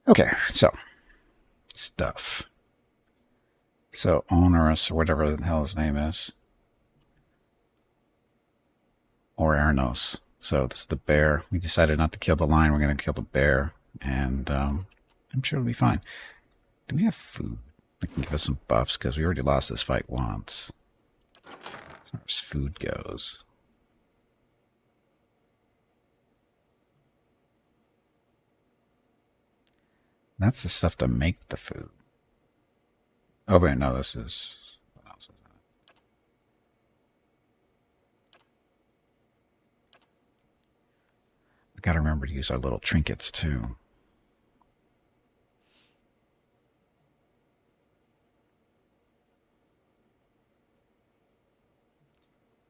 Okay, so stuff. So onerous, or whatever the hell his name is, or Ernos. So this is the bear. We decided not to kill the lion. We're going to kill the bear, and I'm sure it'll be fine. Do we have food? That can give us some buffs because we already lost this fight once. As far as food goes. That's the stuff to make the food. Oh wait, no, this is what else is it? We gotta remember to use our little trinkets too.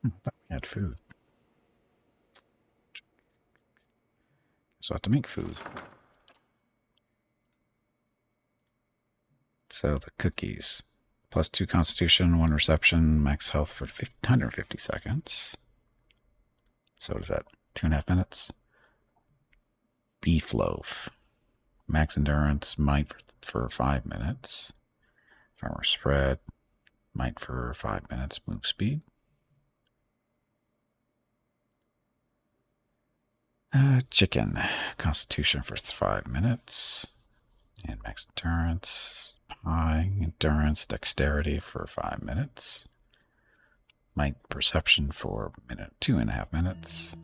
I thought we had food. So I have to make food. So the cookies. Plus 2 constitution, 1 reception, max health for 150 seconds. So what is that? 2.5 minutes? Beef loaf. Max endurance, might for 5 minutes. Farmer spread, might for 5 minutes, move speed. Chicken, constitution for 5 minutes. And max endurance, pie, endurance, dexterity for 5 minutes. Might perception for 2.5 minutes.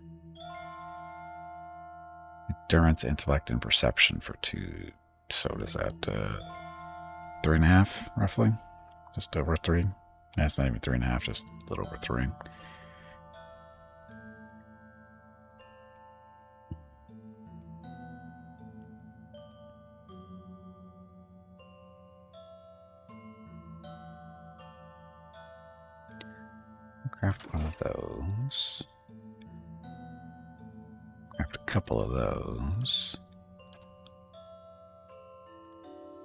Endurance, intellect, and perception for 2. So does that 3.5 roughly? Just over 3. Yeah, it's not even 3.5, just a little over 3. Craft one of those. Craft a couple of those.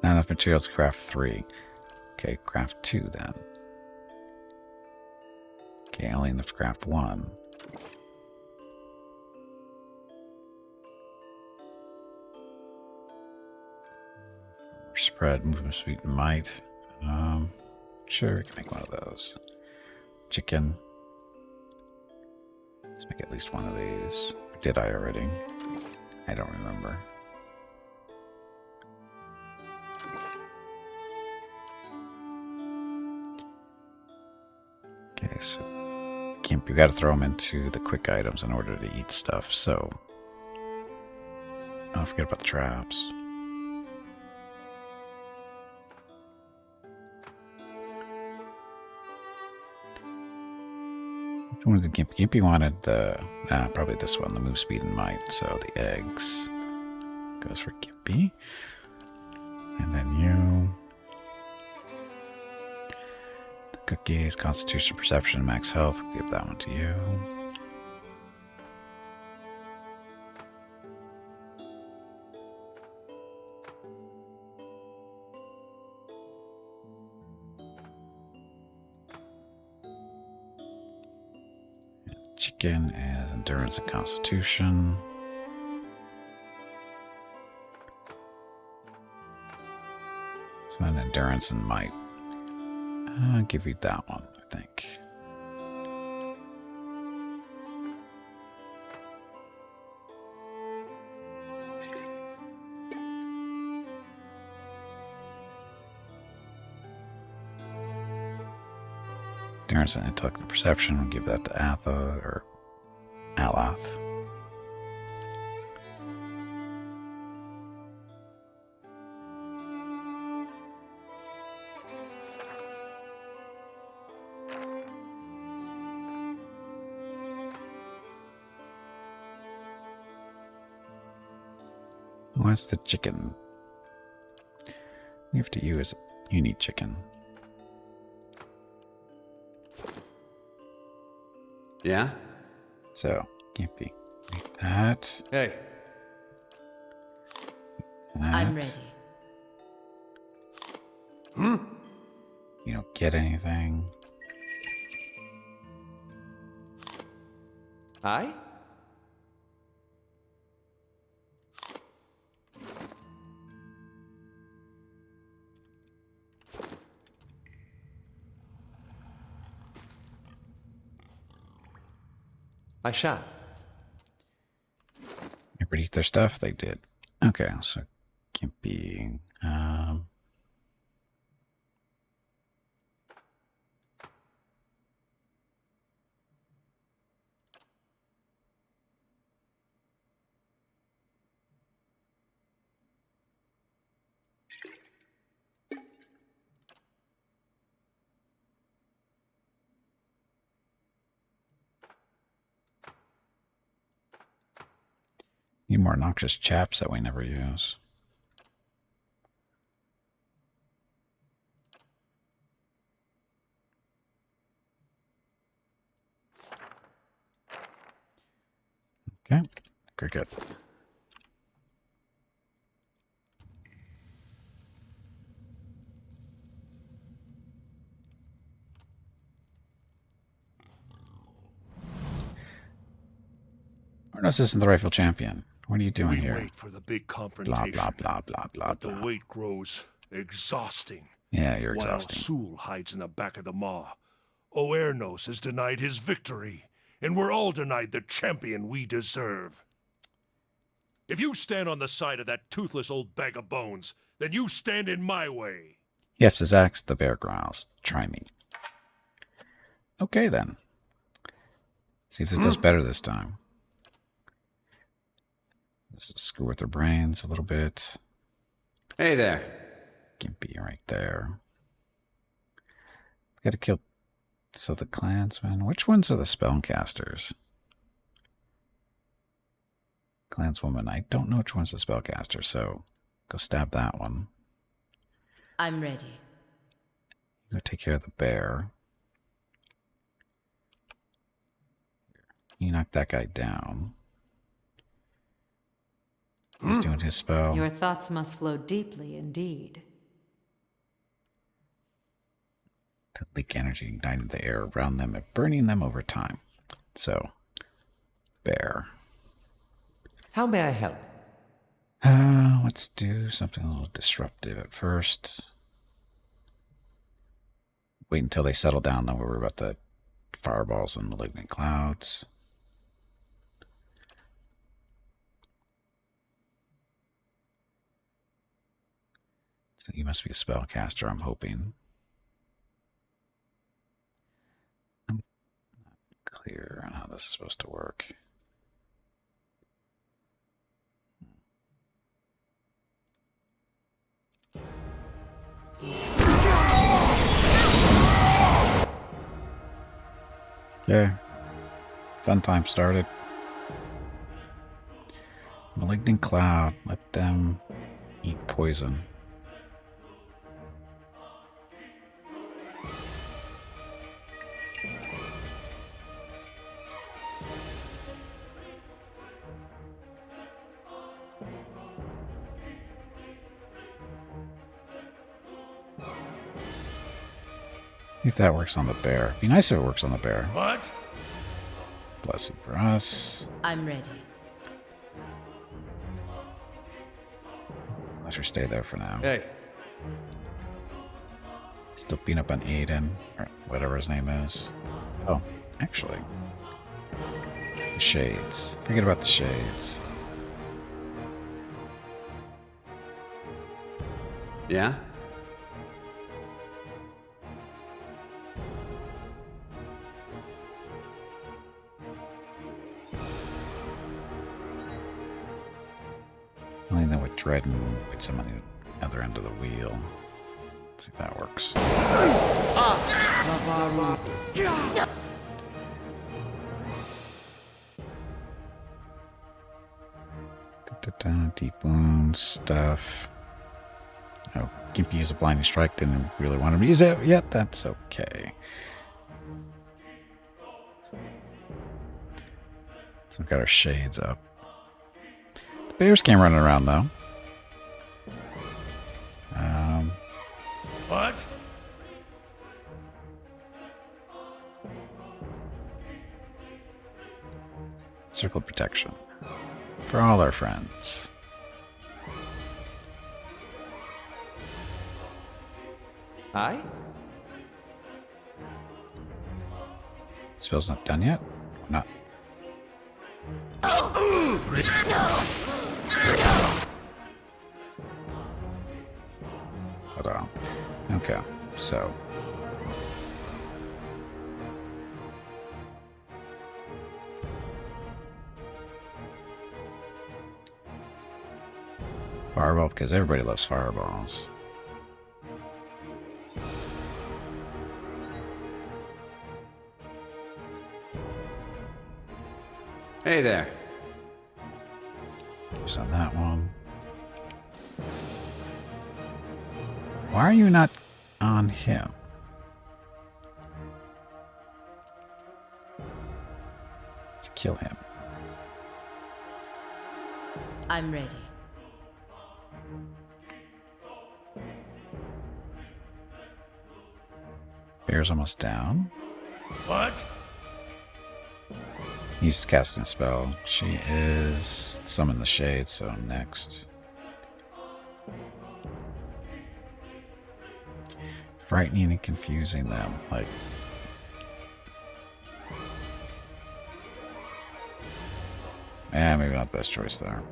Not enough materials to craft 3. Okay, craft 2 then. Okay, only enough to craft 1. Spread, movement, speed, might. Sure, we can make one of those. Chicken. Let's make at least one of these. Or did I already? I don't remember. Okay, so you got to throw them into the quick items in order to eat stuff. So, don't forget about the traps. Which one did Gimpy? Gimpy wanted the probably this one, the move speed and might. So the eggs goes for Gimpy, and then you. The cookies, constitution, perception, max health. Give that one to you. Chicken is endurance and constitution. So an endurance and might. I'll give you that one, I think. Endurance and intellect and perception. We'll give that to Atha or Alath. What's the chicken? You have to use. You need chicken. Yeah? So, Gimpy. Make that. Hey. That. I'm ready. You don't get anything. Hi? I shall. Everybody eat their stuff? They did. Okay, so can't be. Need more noxious chaps that we never use. Okay, cricket. Arnos isn't the rightful champion. What are you doing here? We wait for the big Blah, confrontation. blah, blah, blah, blah, But blah. the wait grows exhausting. Yeah, you're While exhausting. Sul hides in the back of the maw, Oernos is denied his victory, and we're all denied the champion we deserve. If you stand on the side of that toothless old bag of bones, then you stand in my way. He hefts his axe, the bear growls. Try me. Okay, then. See if this goes better this time. Let's screw with their brains a little bit. Hey there. Gimpy right there. Gotta kill... So the clansmen... Which ones are the spellcasters? Clanswoman. I don't know which one's the spellcaster, so go stab that one. I'm ready. Go take care of the bear. You knock that guy down. He's doing his spell. Your thoughts must flow deeply indeed. To leak energy ignited the air around them and burning them over time. So, bear. How may I help? Let's do something a little disruptive at first. Wait until they settle down, then we'll worry about the fireballs and malignant clouds. So you must be a spellcaster, I'm hoping. I'm not clear on how this is supposed to work. Okay. Fun time started. Malignant cloud. Let them eat poison. See if that works on the bear. Be nice if it works on the bear. What? Blessing for us. I'm ready. Let her stay there for now. Hey. Still beating up on Aiden, or whatever his name is. Oh, actually. The shades. Forget about the shades. Yeah? Only then with Dread and with some on the other end of the wheel. Let's see if that works. Deep wounds stuff. Oh, Gimpy used a blinding strike. Didn't really want him to use it yet. That's okay. So we've got our shades up. The bears came running around though. What? Circle of protection for all our friends. Aye? Spell's not done yet? Or not? Ta-da. Okay, so. Fireball, because everybody loves fireballs. Hey there. Use on that one. Why are you not on him? To kill him. I'm ready. Bear's almost down. What? He's casting a spell. She is summon the shade, so next. Frightening and confusing them. Like. Maybe not the best choice there.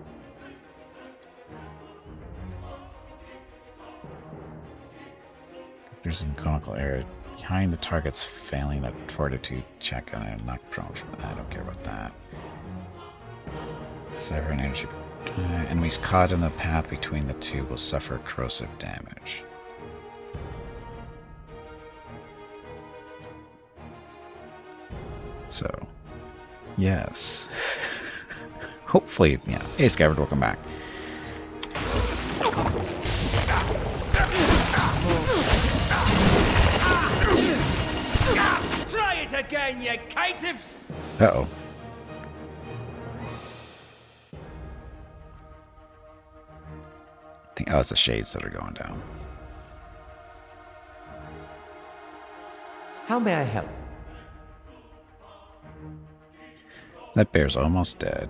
There's a conical area behind the target's failing a fortitude check, and I'm not prone from that. I don't care about that. Sever an energy. Enemies caught in the path between the two will suffer corrosive damage. So, yes. Hopefully, yeah. Hey, Scabbard, welcome back. Try it again, you caitiffs! Uh-oh. Oh, it's the shades that are going down. How may I help? That bear's almost dead.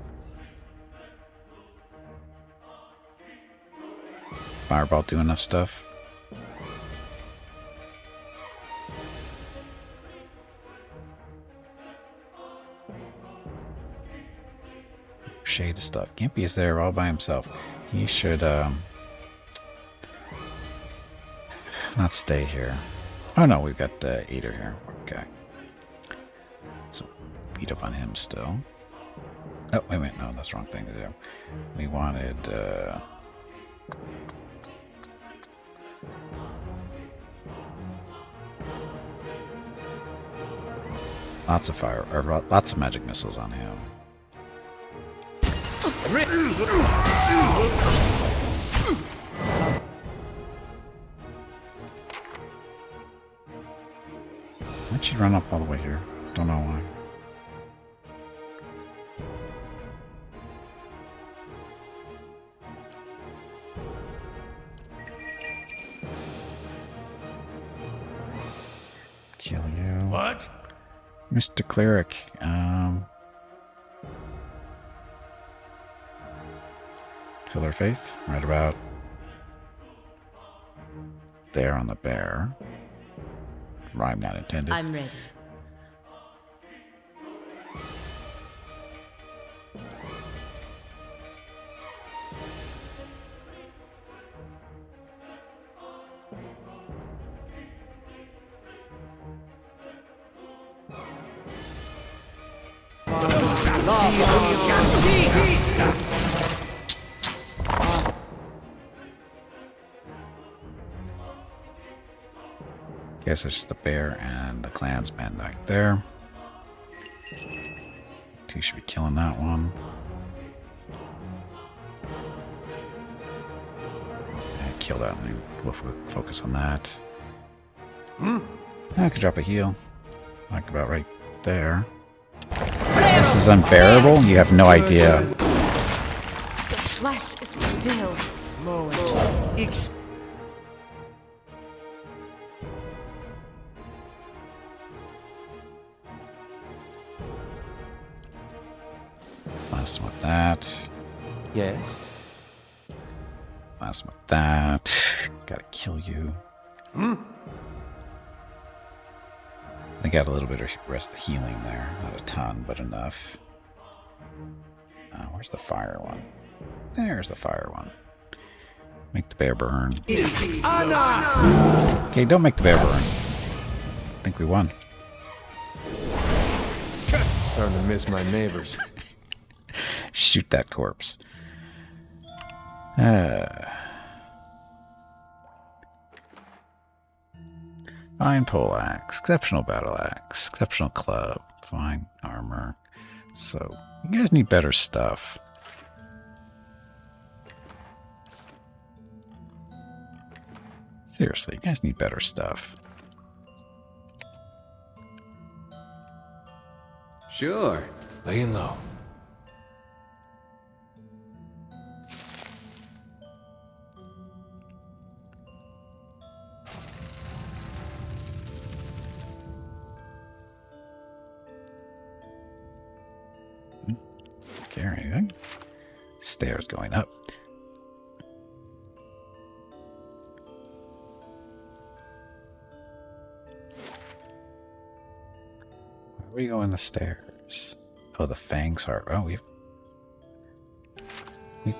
Fireball do enough stuff? Shade stuff. Gimpy is there all by himself. He should not stay here. Oh no, we've got Eater here. Okay. So beat up on him still. Oh, wait a minute. No, that's the wrong thing to do. We wanted lots of fire, or lots of magic missiles on him. Why'd she run up all the way here? Don't know why. Kill you. What? Mr. Cleric, Pillar of Faith, right about there on the bear. Rhyme not intended. I'm ready. Guess it's just the bear and the clansman back there. Two should be killing that one. And kill that one. We'll focus on that. I could drop a heal. Like about right there. This is unbearable. You have no idea. The flesh is still. Last one with that. Yes? Last one with that. Gotta kill you. I got a little bit of rest healing there. Not a ton, but enough. Where's the fire one? There's the fire one. Make the bear burn. Okay, don't make the bear burn. I think we won. Starting to miss my neighbors. Shoot that corpse. Fine poleaxe, exceptional battle axe, exceptional club, fine armor. So, you guys need better stuff. Seriously, you guys need better stuff. Sure. Laying low. Care anything? Stairs going up. Where we go in the stairs? Oh, the Fangs Heart. Oh, we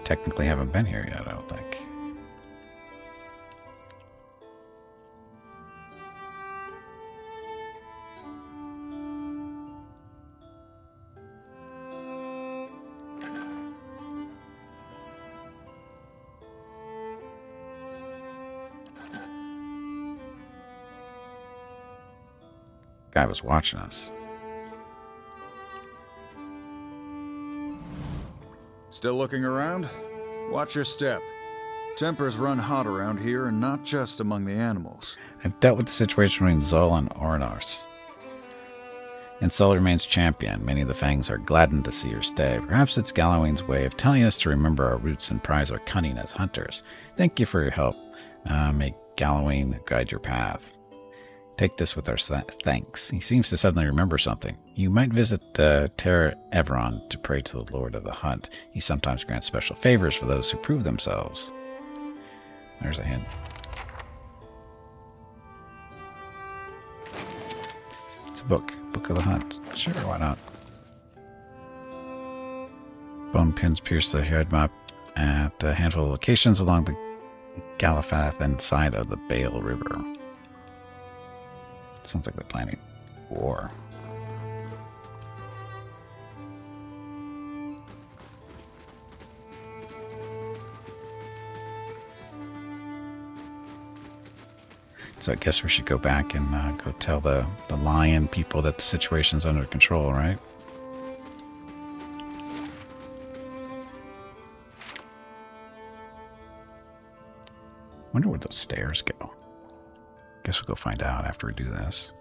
technically haven't been here yet, I don't think. Guy was watching us. Still looking around? Watch your step. Tempers run hot around here, and not just among the animals. I've dealt with the situation between Zol and Ornos. And Sol remains champion. Many of the Fangs are gladdened to see her stay. Perhaps it's Gallowayne's way of telling us to remember our roots and prize our cunning as hunters. Thank you for your help. May Gallowayne guide your path. Take this with our thanks. He seems to suddenly remember something. You might visit Terra Everon to pray to the Lord of the Hunt. He sometimes grants special favors for those who prove themselves. There's a hint. It's a book. Book of the Hunt. Sure, why not? Bone pins pierce the head map at a handful of locations along the Galafath and side of the Bale River. Sounds like they're planning war. So I guess we should go back and go tell the lion people that the situation's under control, right? Wonder where those stairs go. Guess we'll go find out after we do this.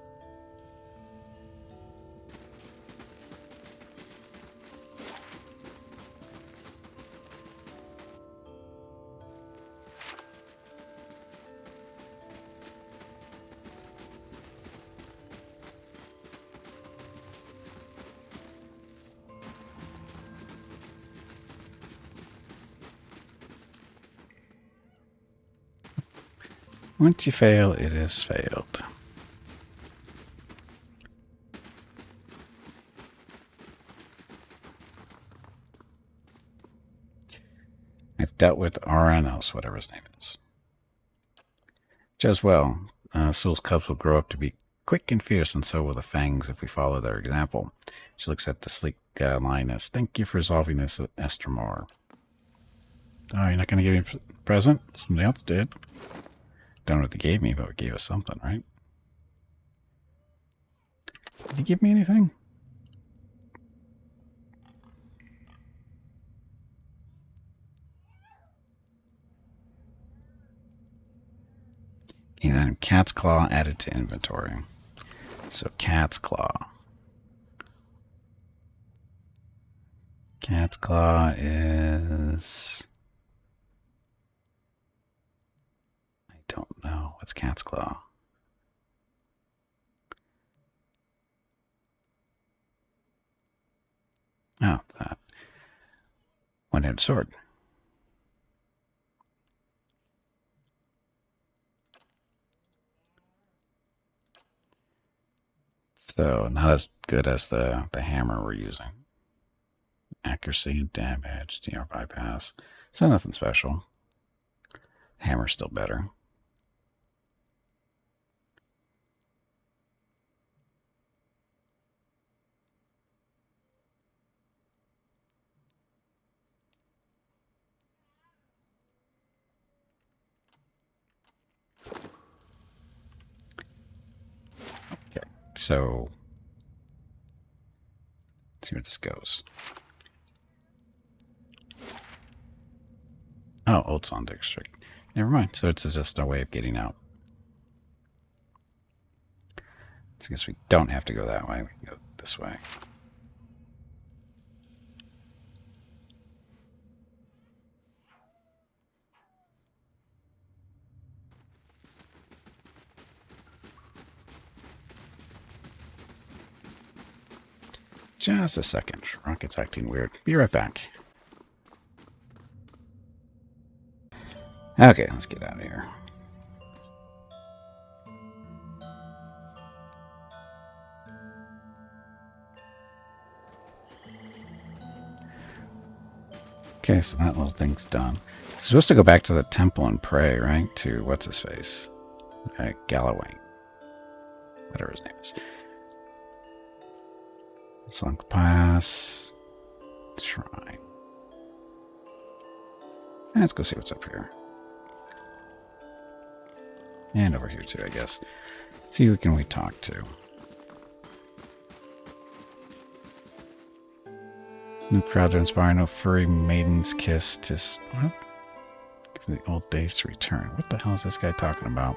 Once you fail, it is failed. I've dealt with Aranos, whatever his name is. Just well, Soul's cubs will grow up to be quick and fierce, and so will the Fangs if we follow their example. She looks at the sleek lioness. Thank you for resolving this, Esther Moore. Oh, you're not going to give me a present? Somebody else did. Don't know what they gave me, but it gave us something, right? Did he give me anything? And then Cat's Claw added to inventory. So Cat's Claw. Cat's Claw is... don't know. What's Cat's Claw? Oh, that. One-handed sword. So, not as good as the hammer we're using. accuracy and damage, DR bypass. So nothing special. Hammer's still better. Okay, so let's see where this goes. Oh, Old Song District. Never mind. So it's just a way of getting out. So I guess we don't have to go that way. We can go this way. Just a second. Rocket's acting weird. Be right back. Okay, let's get out of here. Okay, so that little thing's done. Supposed to go back to the temple and pray, right? To what's his face? Galloway. Whatever his name is. Sunk Pass. Shrine. Let's go see what's up here. And over here too, I guess. See who can we talk to. No proud to inspire, no furry maiden's kiss to what? Give the old days to return. What the hell is this guy talking about?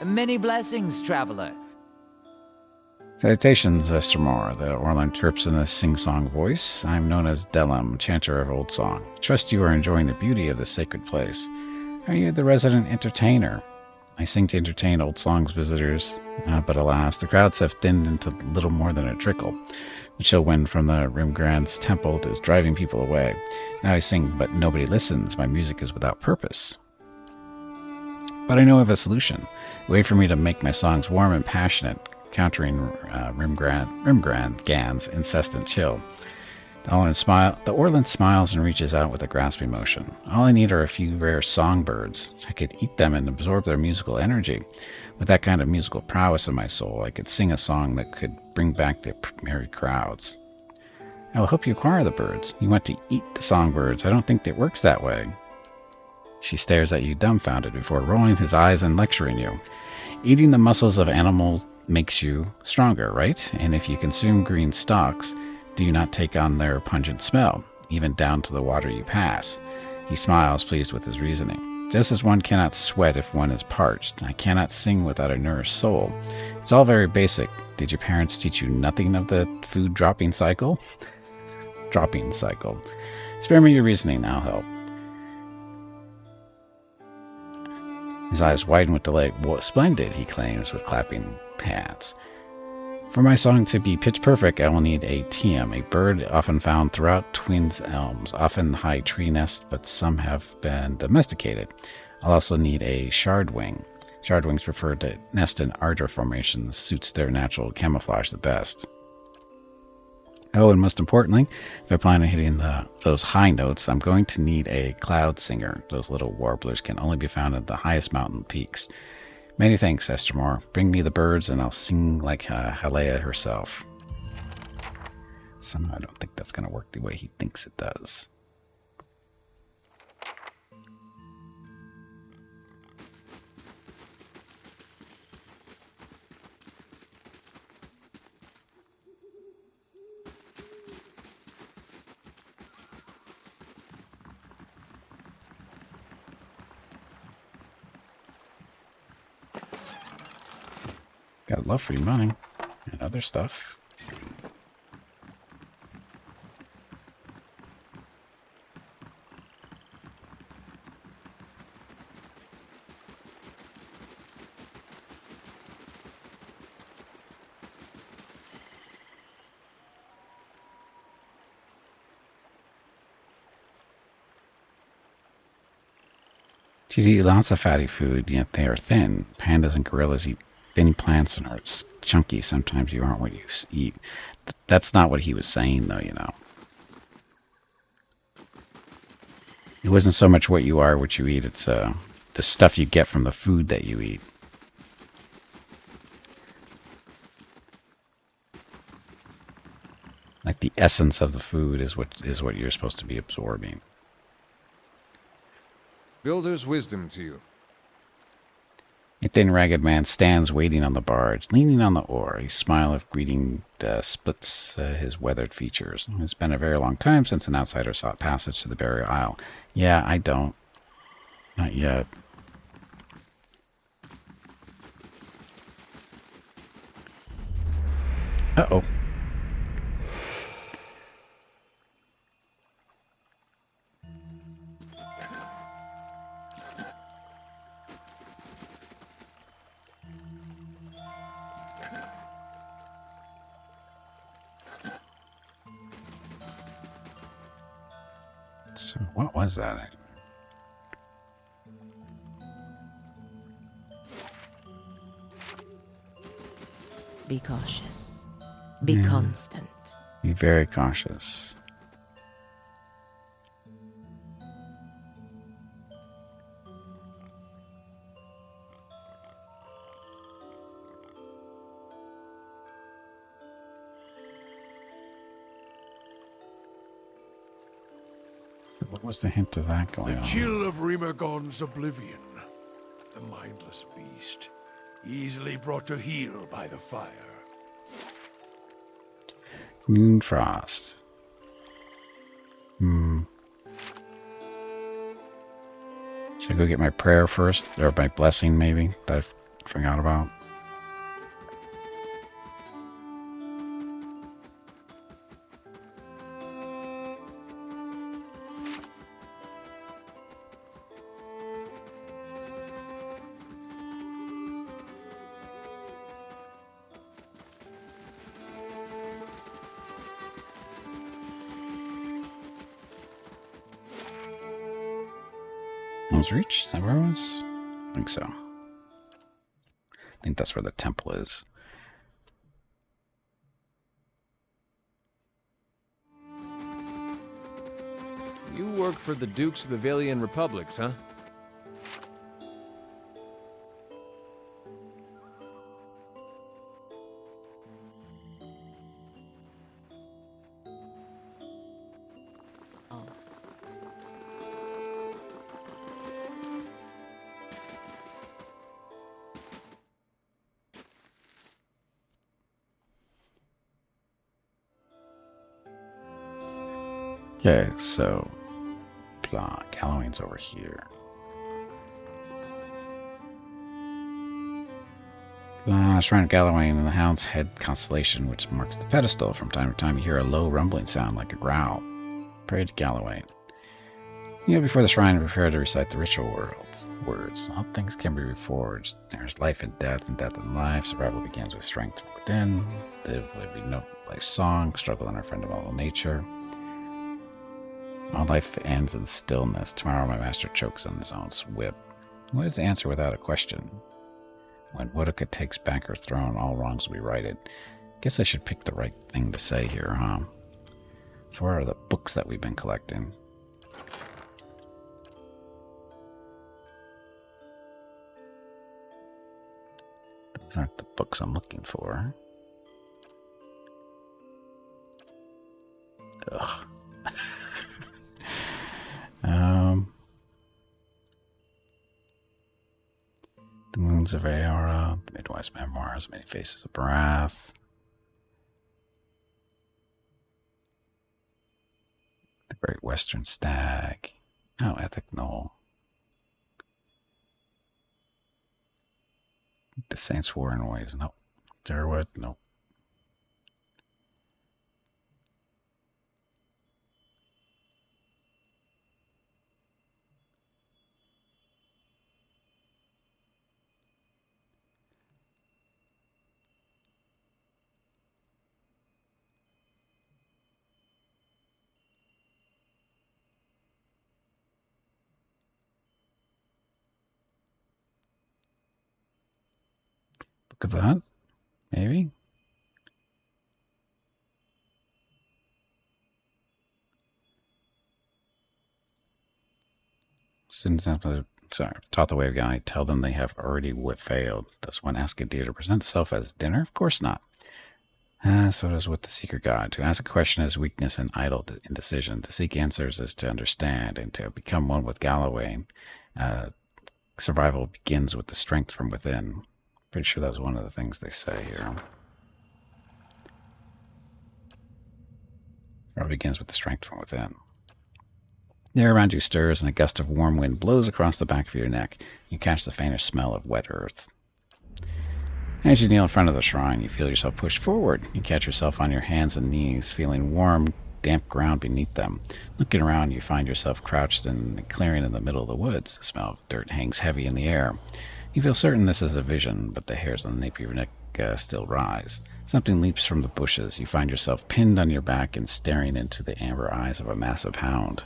Many blessings, traveler. Salutations, Estermore. The Orlan chirps in a sing-song voice. I'm known as Delem, chanter of old song. Trust you are enjoying the beauty of this sacred place. Are you the resident entertainer? I sing to entertain old song's visitors, but alas, the crowds have thinned into little more than a trickle. The chill wind from the Rimgrand's temple is driving people away. Now I sing, but nobody listens. My music is without purpose. But I know of a solution. A way for me to make my songs warm and passionate, countering Rimgrand's incessant chill. The Orland smiles and reaches out with a grasping motion. All I need are a few rare songbirds. I could eat them and absorb their musical energy. With that kind of musical prowess in my soul, I could sing a song that could bring back the merry crowds. I will help you acquire the birds. You want to eat the songbirds. I don't think it works that way. She stares at you dumbfounded before rolling his eyes and lecturing you. Eating the muscles of animals makes you stronger, right? And if you consume green stalks, do you not take on their pungent smell, even down to the water you pass? He smiles, pleased with his reasoning. Just as one cannot sweat if one is parched, I cannot sing without a nourished soul. It's all very basic. Did your parents teach you nothing of the food dropping cycle? Dropping cycle. Spare me your reasoning, I'll help. His eyes widen with delight. Well, splendid, he claims with clapping hands. For my song to be pitch perfect, I will need a tiam, a bird often found throughout Twins elms, often high tree nests, but some have been domesticated. I'll also need a shardwing. Shardwings prefer to nest in Ardra formations, suits their natural camouflage the best. Oh, and most importantly, if I plan on hitting those high notes, I'm going to need a cloud singer. Those little warblers can only be found at the highest mountain peaks. Many thanks, Estermore. Bring me the birds and I'll sing like Halea herself. Somehow I don't think that's going to work the way he thinks it does. Got love free money and other stuff. She'd eat lots of fatty food, yet they are thin. Pandas and gorillas eat thin plants and are chunky. Sometimes you aren't what you eat. That's not what he was saying, though, you know. It wasn't so much what you are, what you eat. It's the stuff you get from the food that you eat. Like the essence of the food is what you're supposed to be absorbing. Builder's wisdom to you. A thin, ragged man stands waiting on the barge, leaning on the oar. A smile of greeting splits his weathered features. It's been a very long time since an outsider sought passage to the burial isle. Yeah, I don't. Not yet. Uh-oh. So what was that? Be cautious. Be constant. Be very cautious. So what was the hint of that going The on? chill of Rimergon's oblivion. The mindless beast. Easily brought to heel by the fire. Moonfrost. Should I go get my prayer first? Or my blessing, maybe? That I forgot about? Home's Reach? Is that where it was? I think so. I think that's where the temple is. You work for the Dukes of the Valian Republics, huh? Okay, so blah, Galloway's over here. Shrine of Galloway in the Hound's Head constellation, which marks the pedestal. From time to time, you hear a low rumbling sound like a growl. Pray to Galloway. You know, before the shrine, prepare to recite the ritual words. All things can be reforged. There's life and death and life. Survival begins with strength from within. Live, we note life's song. Struggle and our friend of all nature. All life ends in stillness. Tomorrow my master chokes on his own whip. What is the answer without a question? When Woodaka takes back her throne, all wrongs will be righted. Guess I should pick the right thing to say here, huh? So where are the books that we've been collecting? Those aren't the books I'm looking for. Ugh. The Moons of Aora, the Midwife's Memoirs, Many Faces of Wrath. The Great Western Stag. Oh, Ethic Knoll. The Saints War in Ways. Nope. Derwood. Nope. Look at that. Maybe. Students taught the way of guide. Tell them they have already failed. Does one ask a deer to present itself as dinner? Of course not. So does with the seeker god. To ask a question is weakness and idle indecision. To seek answers is to understand, and to become one with Galloway. Survival begins with the strength from within. Pretty sure that's one of the things they say here. Survival begins with the strength from within. The air around you stirs, and a gust of warm wind blows across the back of your neck. You catch the faintest smell of wet earth. As you kneel in front of the shrine, you feel yourself pushed forward. You catch yourself on your hands and knees, feeling warm, damp ground beneath them. Looking around, you find yourself crouched in a clearing in the middle of the woods. The smell of dirt hangs heavy in the air. You feel certain this is a vision, but the hairs on the nape of your neck still rise. Something leaps from the bushes. You find yourself pinned on your back and staring into the amber eyes of a massive hound.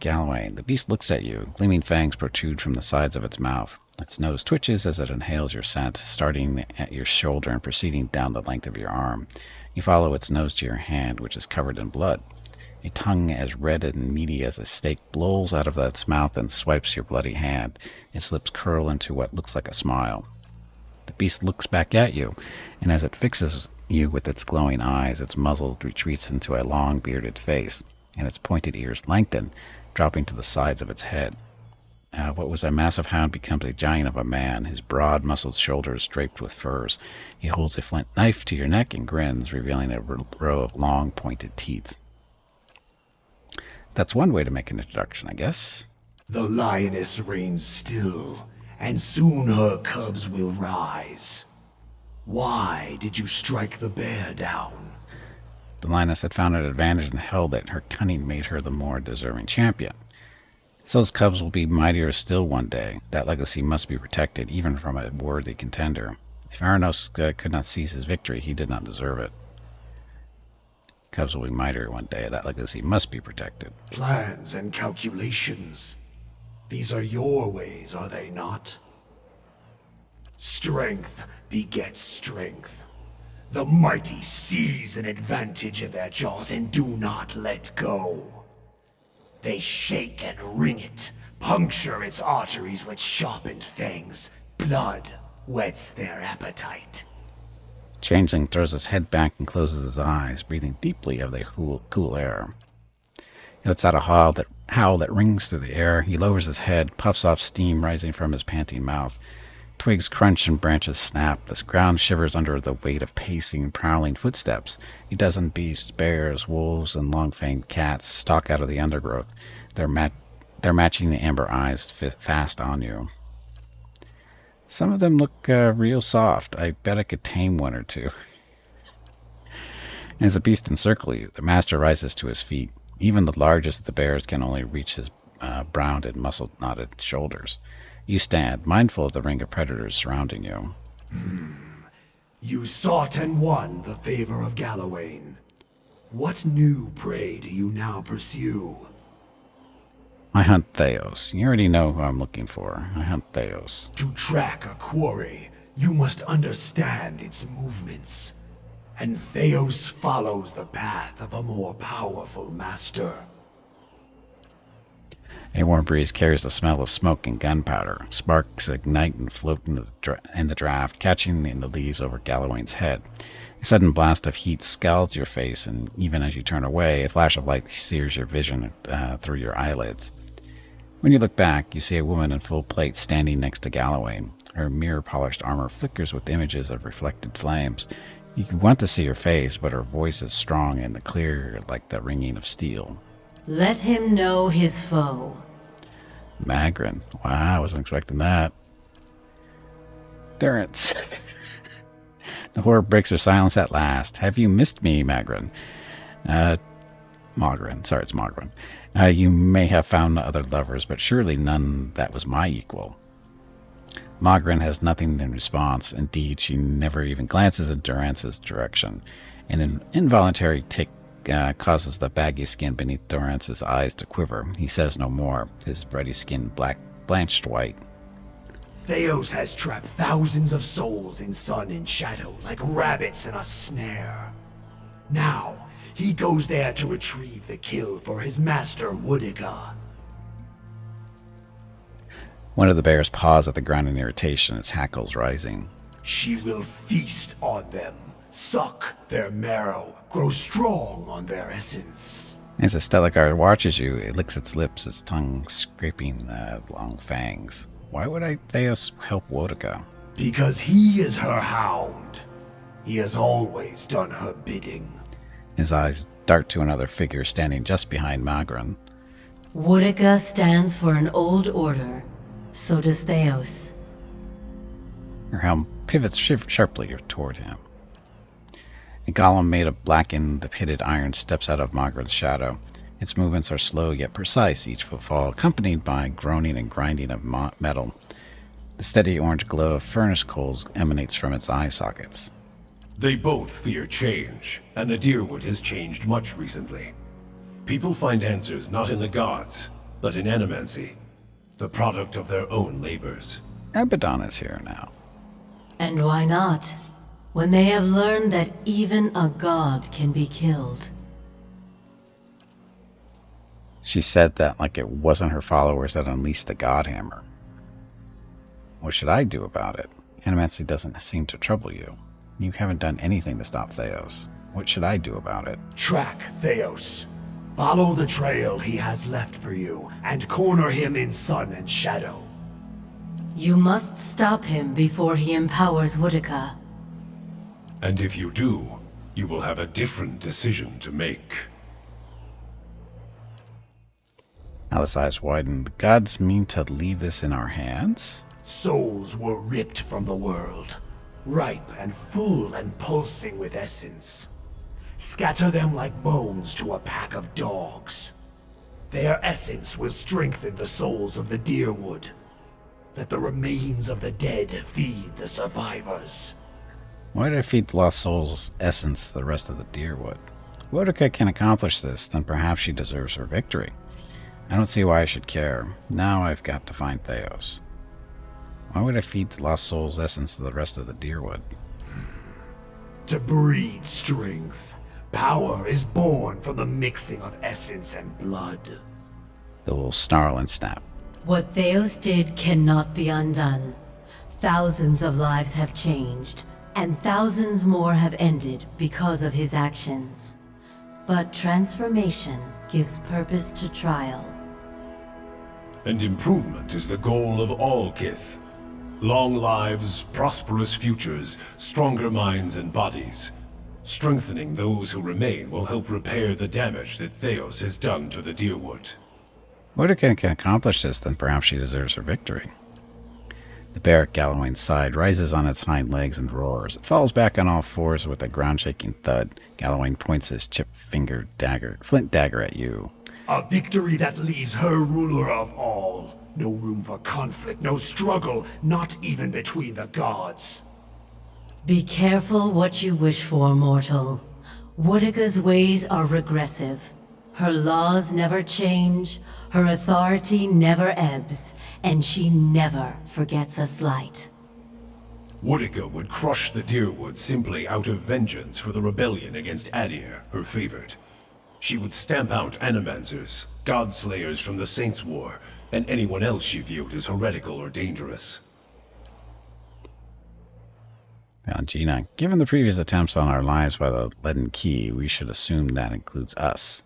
Galloway. The beast looks at you. Gleaming fangs protrude from the sides of its mouth. Its nose twitches as it inhales your scent, starting at your shoulder and proceeding down the length of your arm. You follow its nose to your hand, which is covered in blood. A tongue as red and meaty as a steak lolls out of its mouth and swipes your bloody hand. Its lips curl into what looks like a smile. The beast looks back at you, and as it fixes you with its glowing eyes, its muzzle retreats into a long, bearded face, and its pointed ears lengthen, dropping to the sides of its head. What was a massive hound becomes a giant of a man, his broad, muscled shoulders draped with furs. He holds a flint knife to your neck and grins, revealing a row of long, pointed teeth. That's one way to make an introduction, I guess. The lioness reigns still, and soon her cubs will rise. Why did you strike the bear down? The lioness had found an advantage and held that her cunning made her the more deserving champion. Syl's cubs will be mightier still one day. That legacy must be protected, even from a worthy contender. If Aranos could not seize his victory, he did not deserve it. Cubs will be mightier one day. That legacy must be protected. Plans and calculations. These are your ways, are they not? Strength begets strength. The mighty seize an advantage in their jaws and do not let go. They shake and wring it, puncture its arteries with sharpened fangs. Blood whets their appetite. Changeling throws his head back and closes his eyes, breathing deeply of the cool air. He lets out a howl that rings through the air. He lowers his head, puffs off steam rising from his panting mouth. Twigs crunch and branches snap. The ground shivers under the weight of pacing, prowling footsteps. A dozen beasts, bears, wolves, and long-fanged cats stalk out of the undergrowth. They're matching the amber eyes fast on you. Some of them look real soft. I bet I could tame one or two. As the beasts encircle you, the master rises to his feet. Even the largest of the bears can only reach his browned and muscle-knotted shoulders. You stand, mindful of the ring of predators surrounding you. You sought and won the favor of Galloway. What new prey do you now pursue? I hunt Theos. You already know who I'm looking for. I hunt Theos. To track a quarry, you must understand its movements. And Theos follows the path of a more powerful master. A warm breeze carries the smell of smoke and gunpowder. Sparks ignite and float in the draft, catching in the leaves over Galloway's head. A sudden blast of heat scalds your face, and even as you turn away, a flash of light sears your vision through your eyelids. When you look back, you see a woman in full plate standing next to Galloway. Her mirror-polished armor flickers with images of reflected flames. You want to see her face, but her voice is strong and clear like the ringing of steel. Let him know his foe. Magrin. Wow, I wasn't expecting that. Durance. The horror breaks her silence at last. Have you missed me, Magrin? Mogren. Sorry, it's Mogren. You may have found other lovers, but surely none that was my equal. Mogren has nothing in response. Indeed, she never even glances in Durance's direction. An involuntary tick causes the baggy skin beneath Durance's eyes to quiver. He says no more, his ruddy skin blanched white. Theos has trapped thousands of souls in sun and shadow like rabbits in a snare. Now, he goes there to retrieve the kill for his master Woodiga. One of the bears paws at the ground in irritation, its hackles rising. She will feast on them, suck their marrow, grow strong on their essence. As the Stelagar watches you, it licks its lips, its tongue scraping long fangs. Why would Theos help Wotica? Because he is her hound. He has always done her bidding. His eyes dart to another figure standing just behind Magran. Woodica stands for an old order. So does Theos. Her helm pivots sharply toward him. A golem made of blackened, pitted iron steps out of Magran's shadow. Its movements are slow yet precise, each footfall accompanied by groaning and grinding of metal. The steady orange glow of furnace coals emanates from its eye sockets. They both fear change, and the Deerwood has changed much recently. People find answers not in the gods, but in animancy, the product of their own labors. Abaddon is here now. And why not? When they have learned that even a god can be killed. She said that like it wasn't her followers that unleashed the Godhammer. What should I do about it? Animancy doesn't seem to trouble you. You haven't done anything to stop Theos. What should I do about it? Track Theos. Follow the trail he has left for you, and corner him in sun and shadow. You must stop him before he empowers Woodica. And if you do, you will have a different decision to make. Alice's eyes widen. The gods mean to leave this in our hands? Souls were ripped from the world, ripe and full and pulsing with essence. Scatter them like bones to a pack of dogs. Their essence will strengthen the souls of the Deerwood. Let the remains of the dead feed the survivors. Why did I feed the lost soul's essence to the rest of the Deerwood? If Woodica can accomplish this, then perhaps she deserves her victory. I don't see why I should care. Now I've got to find Theos. Why would I feed the lost soul's essence to the rest of the Deerwood? To breed strength. Power is born from the mixing of essence and blood. The wolves snarl and snap. What Theos did cannot be undone. Thousands of lives have changed, and thousands more have ended because of his actions. But transformation gives purpose to trial. And improvement is the goal of all Kith. Long lives, prosperous futures, stronger minds and bodies. Strengthening those who remain will help repair the damage that Theos has done to the Deerwood. Woodica can accomplish this, then perhaps she deserves her victory. The bear at Galawain's side rises on its hind legs and roars. It falls back on all fours with a ground-shaking thud. Galawain points his flint dagger at you. A victory that leaves her ruler of all. No room for conflict, no struggle, not even between the gods. Be careful what you wish for, mortal. Woodica's ways are regressive. Her laws never change, her authority never ebbs, and she never forgets a slight. Woodica would crush the Deerwood simply out of vengeance for the rebellion against Adir, her favorite. She would stamp out animancers, godslayers from the Saints' War, and anyone else she viewed as heretical or dangerous. Gina, given the previous attempts on our lives by the Leaden Key, we should assume that includes us.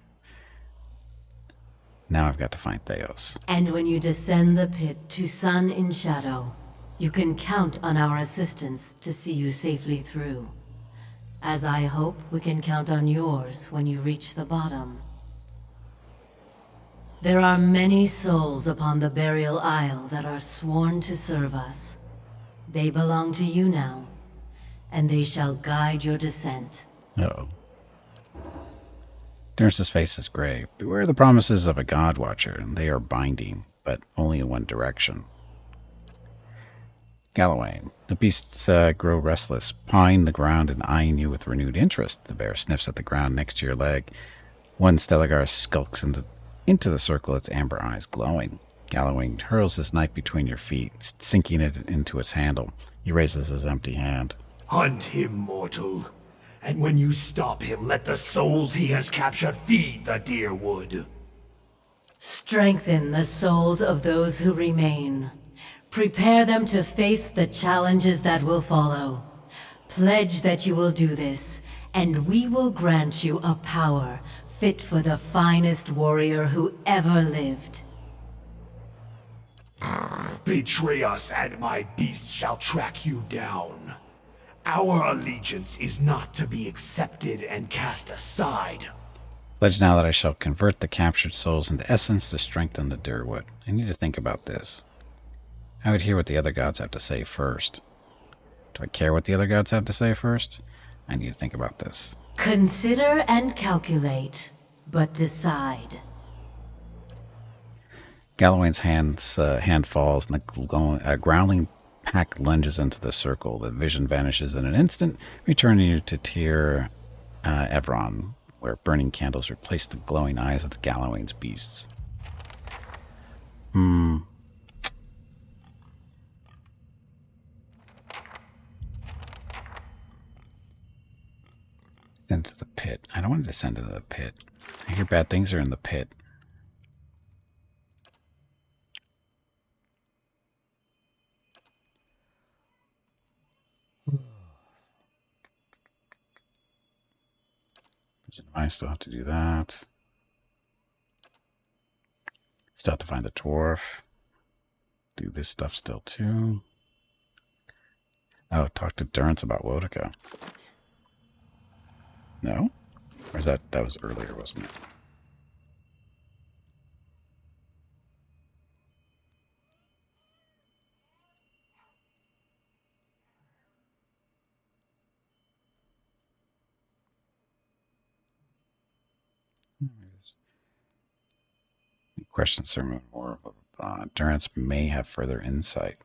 Now I've got to find Theos. And when you descend the pit to sun in shadow, you can count on our assistance to see you safely through. As I hope we can count on yours when you reach the bottom. There are many souls upon the burial isle that are sworn to serve us. They belong to you now, and they shall guide your descent. Uh-oh. Nurse's face is grave. Beware the promises of a God Watcher. They are binding, but only in one direction. Galawain. The beasts grow restless, pawing the ground and eyeing you with renewed interest. The bear sniffs at the ground next to your leg. One Stelagar skulks into the circle, its amber eyes glowing. Galawain hurls his knife between your feet, sinking it into its handle. He raises his empty hand. Hunt him, mortal. And when you stop him, let the souls he has captured feed the Deerwood. Strengthen the souls of those who remain. Prepare them to face the challenges that will follow. Pledge that you will do this, and we will grant you a power fit for the finest warrior who ever lived. Betray us, and my beast shall track you down. Our allegiance is not to be accepted and cast aside. Pledge now that I shall convert the captured souls into essence to strengthen the Durwood. I need to think about this. I would hear what the other gods have to say first. Do I care what the other gods have to say first? I need to think about this. Consider and calculate, but decide. Galloway's hand falls, and the growling pack lunges into the circle. The vision vanishes in an instant, returning you to Tyr Evron, where burning candles replace the glowing eyes of the Galloway's beasts. Send to the pit. I don't want to descend into the pit. I hear bad things are in the pit. I still have to do that. Still have to find the dwarf. Do this stuff still too. Oh, talk to Durrance about Wotica. No? Or is that was earlier, wasn't it? Questions are more. Durrance may have further insight.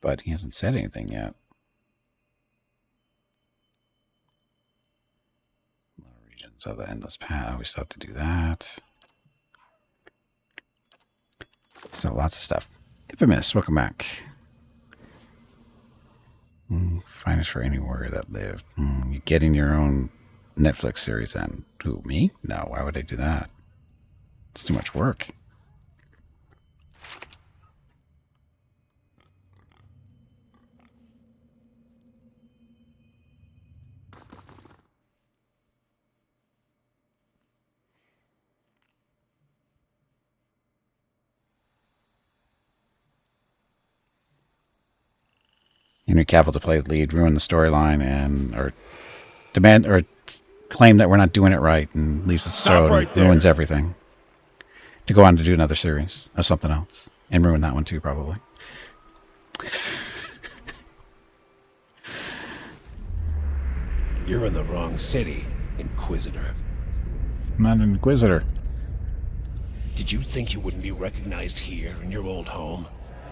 But he hasn't said anything yet. Regions of the endless path. We still have to do that. Still lots of stuff. Infamous, welcome back. Finest for any warrior that lived. You getting your own Netflix series then? Who, me? No, why would I do that? It's too much work. Henry Cavill to play the lead, ruin the storyline, or demand or claim that we're not doing it right, and leaves us so right ruins everything. To go on to do another series of something else and ruin that one too, probably. You're in the wrong city, Inquisitor. I'm not an Inquisitor. Did you think you wouldn't be recognized here in your old home?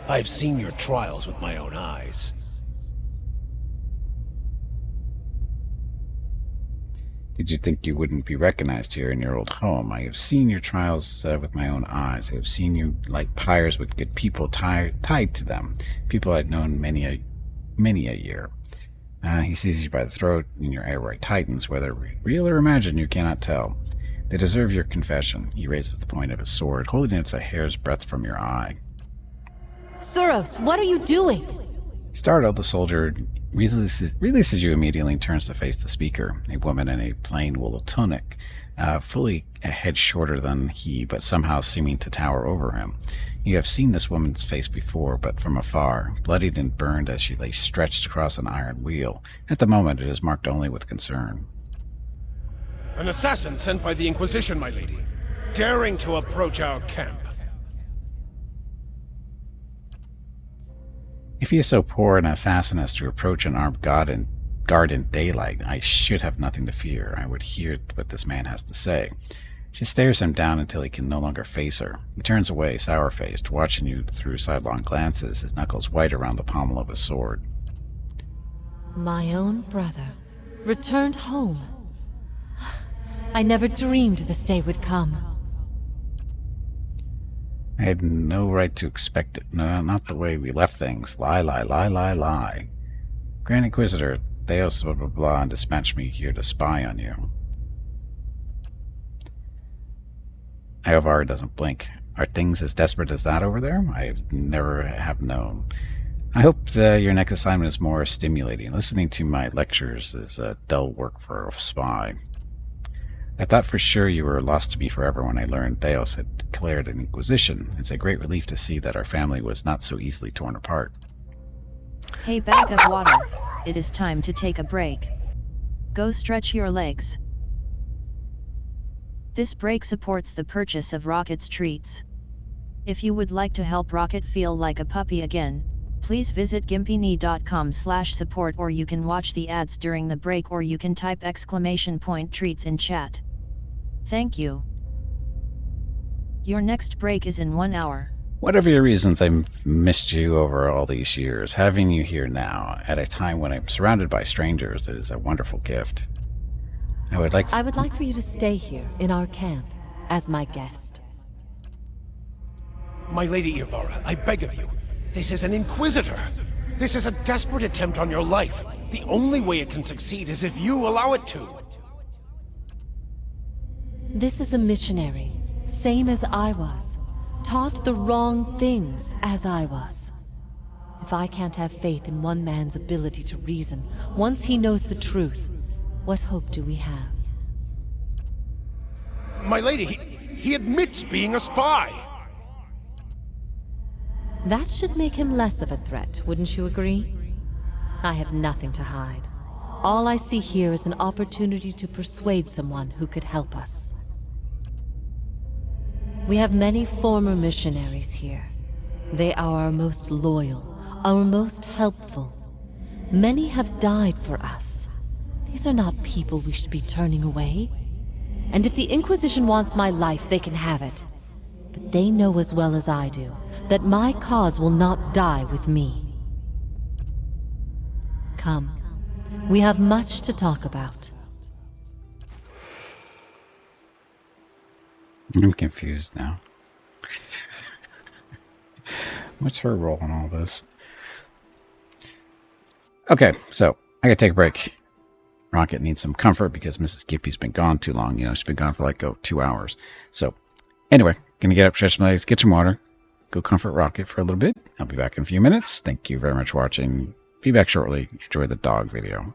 I've seen your trials with my own eyes. Did you think you wouldn't be recognized here in your old home? I have seen your trials with my own eyes. I have seen you like pyres with good people tied to them. People I'd known many a year. He seizes you by the throat, and your airway tightens. Whether real or imagined, you cannot tell. They deserve your confession. He raises the point of his sword, holding it a hair's breadth from your eye. Suros, what are you doing? Startled, the soldier releases you immediately and turns to face the speaker, a woman in a plain wool tunic, fully a head shorter than he, but somehow seeming to tower over him. You have seen this woman's face before, but from afar, bloodied and burned as she lay stretched across an iron wheel. At the moment, it is marked only with concern. An assassin sent by the Inquisition, my lady, daring to approach our camp. If he is so poor an assassin as to approach an armed guard in daylight, I should have nothing to fear. I would hear what this man has to say. She stares him down until he can no longer face her. He turns away, sour-faced, watching you through sidelong glances, his knuckles white around the pommel of his sword. My own brother. Returned home. I never dreamed this day would come. I had no right to expect it. No, not the way we left things. Lie, lie, lie, lie, lie. Grand Inquisitor, Theos blah blah blah and dispatched me here to spy on you. Iovar doesn't blink. Are things as desperate as that over there? I never have known. I hope your next assignment is more stimulating. Listening to my lectures is dull work for a spy. I thought for sure you were lost to me forever when I learned Theos had declared an inquisition. It's a great relief to see that our family was not so easily torn apart. Hey, bag of water. It is time to take a break. Go stretch your legs. This break supports the purchase of Rocket's treats. If you would like to help Rocket feel like a puppy again, please visit gimpyknee.com/support, or you can watch the ads during the break, or you can type !treats in chat. Thank you. Your next break is in 1 hour. Whatever your reasons, I've missed you over all these years. Having you here now, at a time when I'm surrounded by strangers, is a wonderful gift. I would like for you to stay here in our camp as my guest. My Lady Ivara, I beg of you. This is an Inquisitor. This is a desperate attempt on your life. The only way it can succeed is if you allow it to. This is a missionary, same as I was. Taught the wrong things as I was. If I can't have faith in one man's ability to reason, once he knows the truth, what hope do we have? My lady, he admits being a spy. That should make him less of a threat, wouldn't you agree? I have nothing to hide. All I see here is an opportunity to persuade someone who could help us. We have many former missionaries here. They are our most loyal, our most helpful. Many have died for us. These are not people we should be turning away. And if the Inquisition wants my life, they can have it. But they know as well as I do that my cause will not die with me. Come, we have much to talk about. I'm confused now. What's her role in all this? Okay, so I gotta take a break. Rocket needs some comfort because Mrs. Gippy's been gone too long. You know, she's been gone for like 2 hours. So, anyway, gonna get up, stretch my legs, get some water, go comfort Rocket for a little bit. I'll be back in a few minutes. Thank you very much for watching. Be back shortly. Enjoy the dog video.